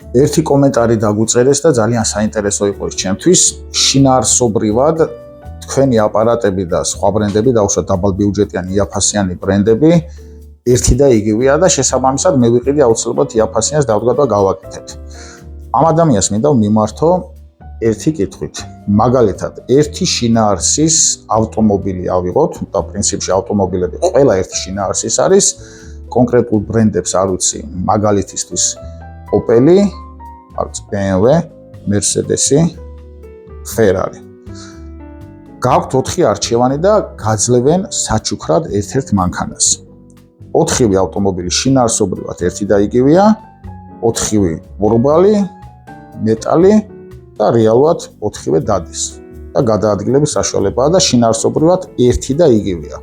ერთი კომენტარი დაგვიწერეს და ძალიან საინტერესო იყო ის ჩემთვის. შინაარსობრივად თქვენი აპარატები და სხვა ბრენდები, დაუშვათ დაბალბიუჯეტიანი იაფასიანი ბრენდები, ერთი და იგივეა და შესაბამისად მე ვიყიდი აუცილებლად იაფასიანს დავდგა და გავაკეთებთ. ამ ადამიანს მინდა მიმართო ერთი კითხვით. მაგალითად, ერთი შინაარსის ავტომობილი ავიღოთ და პრინციპში ავტომობილები ყველა ერთი შინაარსის არის, კონკრეტულ ბრენდებს არ ვიცი, მაგალითისთვის Opel, BMW, Mercedes, Ferrari. გაქვთ 4 არჩევანი და გაძლევენ საჩუქრად ერთ-ერთ მანქანას. 4 ავტომობილი შინაარსობრივად ერთი და იგივეა, 4 ორბალი, მეტალი და რეალურად 4 დადის. და გადაადგილების საშუალებაა და შინაარსობრივად ერთი და იგივეა.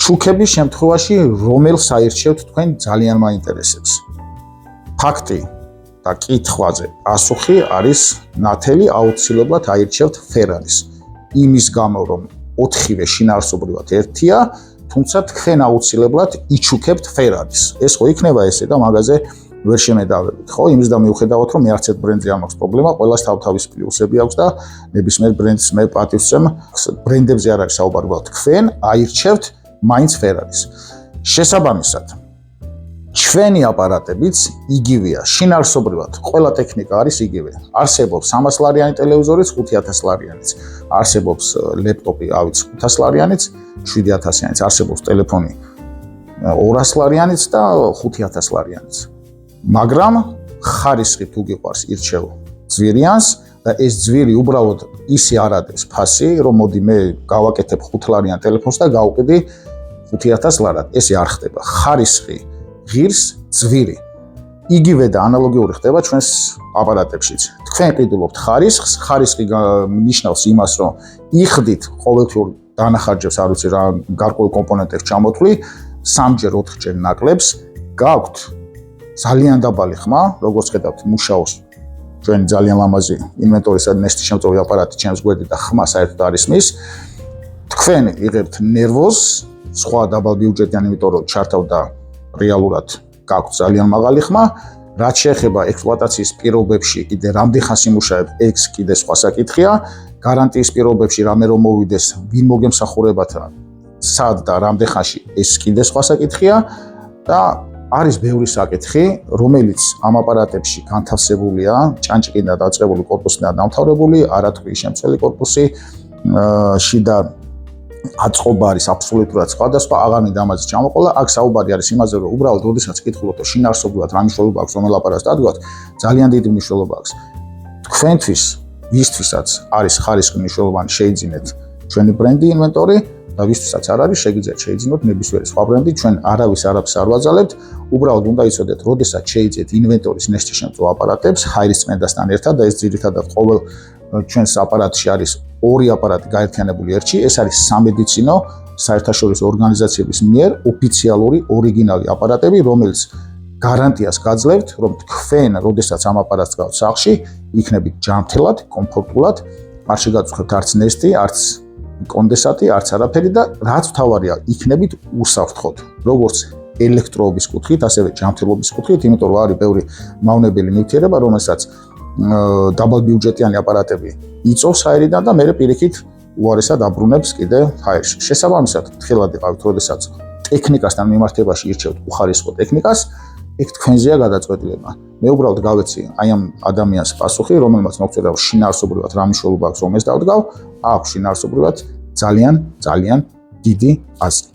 ჩუქების შემთხვევაში რომელს აირჩევთ თქვენ ძალიან მაინტერესებს. ფაქტი და კითხვაზე პასუხი არის ნათელი, აუცილებლად აირჩევთ Ferrari-ს. იმის გამო რომ 4 შინაარსობრივად ერთია, თუმცა თქვენ აუცილებლად იჩუქებთ Ferrari-ს. ეს ხო იქნება ესე და მაგაზე ვერ შემედავებით, ხო? იმის და მიუხედავად რომ მე არც ერთ ბრენდზე არ მაქვს პრობლემა, ყველას თავთავის პლუსები აქვს და ნებისმიერ ბრენდს მე პატივს ვცემ, ბრენდებზე არ არის საუბარი, თქვენ აირჩევთ მაინც Ferrari-ს. შესაბამისად, ჩვენი აპარატებიც იგივეა, შინაარსობრივად ყველა ტექნიკა არის იგივე. არსებობს 300 ლარიანი ტელევიზორიც, 5000 ლარიანიც. არსებობს ლეპტოპი, 500 ლარიანიც, 7000-იანიც. არსებობს ტელეფონი 200 ლარიანიც და 5000 ლარიანიც. მაგრამ ხარისხი თუ გიყვარს, ირჩევ ძვირიანს და ეს ძვირი უბრალოდ ისე არადეს ფასი, რომ მოდი მე გავაკეთებ 5 ლარიან ტელეფონს და გავყიდი 5000 ლარად. ესე არ ხდება. ხარისხი ღირს ძვირი. იგივე და ანალოგიური ხდება ჩვენს აპარატებშიც. თქვენ ყიდულობთ ხარისხს, ხარისხი ნიშნავს იმას, რომ იხდით ყოველთვიურ დანახარჯებს, არ ვიცი რა, გარკვეულ კომპონენტებს ჩამოთვლი, 3-ჯერ 4-ჯერ ნაკლებს, გაქვთ ძალიან დაბალი ხმა, როგორც ხედავთ, მუშაობს ჩვენი ძალიან ლამაზი ინვენტორისა და ნესტი შემწოვი აპარატი ჩემს გვერდით და ხმა საერთოდ არ ისმის. თქვენ იღებთ ნერვოზს, სხვა დაბალბიუჯეტიანი, იმიტომ რომ ჩართავ და რეალურად გაქვთ ძალიან მაღალი ხმა. რაც შეეხება ექსპლუატაციის პირობებში, კიდე რამდენ ხანს იმუშავებ, ეს კიდე სხვა საკითხია. გარანტიის პირობებში რამე რომ მოვიდეს, ვინ მოგემსახურებათ, სად და რამდენ ხანში, ეს კიდე სხვა საკითხია და არის ბევრი საკითხი, რომელიც ამ აპარატებში განთავსებულია, ჭანჭყიდან დაწყებული კორპუსიდან დამთავრებული, არათვიის შემცველი კორპუსი, შიდა აწყობა არის აბსოლუტურად სხვადასხვა, აღარ მინდა ამაზე ჩამოყოლა. აქ საუბარი არის იმაზე, რომ უბრალოდ როდესაც კითხულობთ, რომ შინაარსობრივად რა მნიშვნელობა აქვს რომელ აპარატს დადგათ, ძალიან დიდი მნიშვნელობა აქვს. თქვენთვის, ვისთვისაც არის ხარისხი მნიშვნელოვანი, შეიძინეთ ჩვენი ბრენდი ინვენტორი და ვისთვისაც არ არის, შეგიძლიათ შეიძინოთ ნებისმიერი სხვა ბრენდი, ჩვენ არაფერს არ ვაძალებთ, უბრალოდ უნდა იცოდეთ, როდესაც შეიძიეთ ინვენტორის ნესტი შემწვევ აპარატებს, ჰაერის წმენდასთან ერთად და ეს ძირითადად ყოველ ჩვენს აპარატში არის 2 აპარატი გაერთიანებული ერთში, ეს არის სამედიცინო საერთაშორისო ორგანიზაციების მიერ ოფიციალური ორიგინალი აპარატები, რომელიც გარანტიას გაძლევთ, რომ თქვენ, როდესაც ამ აპარატს გყავთ სახლში, იქნებით ჯანმრთელად, კომფორტულად, არ შეგაწუხებთ არც ნესტი, არც კონდენსატი, არც არაფერი და რაც მთავარია, იქნებით უსაფრთხოდ, როგორც ელექტროობის კუთხით, ასევე ჯანმრთელობის კუთხით, იმიტომ რომ არის ბევრი მავნებელი ნივთიერება, რომელსაც დაბალბიუჯეტიანი აპარატები იწოვს ჰაერიდან და მე პირიქით უარესად აბრუნებს კიდე ჰაერში. შესაბამისად, თხილად იყავით, როდესაც ტექნიკასთან მიმართებაში ირჩევთ უხარისხო ტექნიკას, იქ თქვენზეა გადაწყვეტილება. მე უბრალოდ გავეცი აი ამ ადამიანს პასუხი, რომელმაც მოგწერა შინაარსობრივად რა მნიშვნელობა აქვს რომ ეს დავდგავ, აქვს შინაარსობრივად ძალიან დიდი აზრი.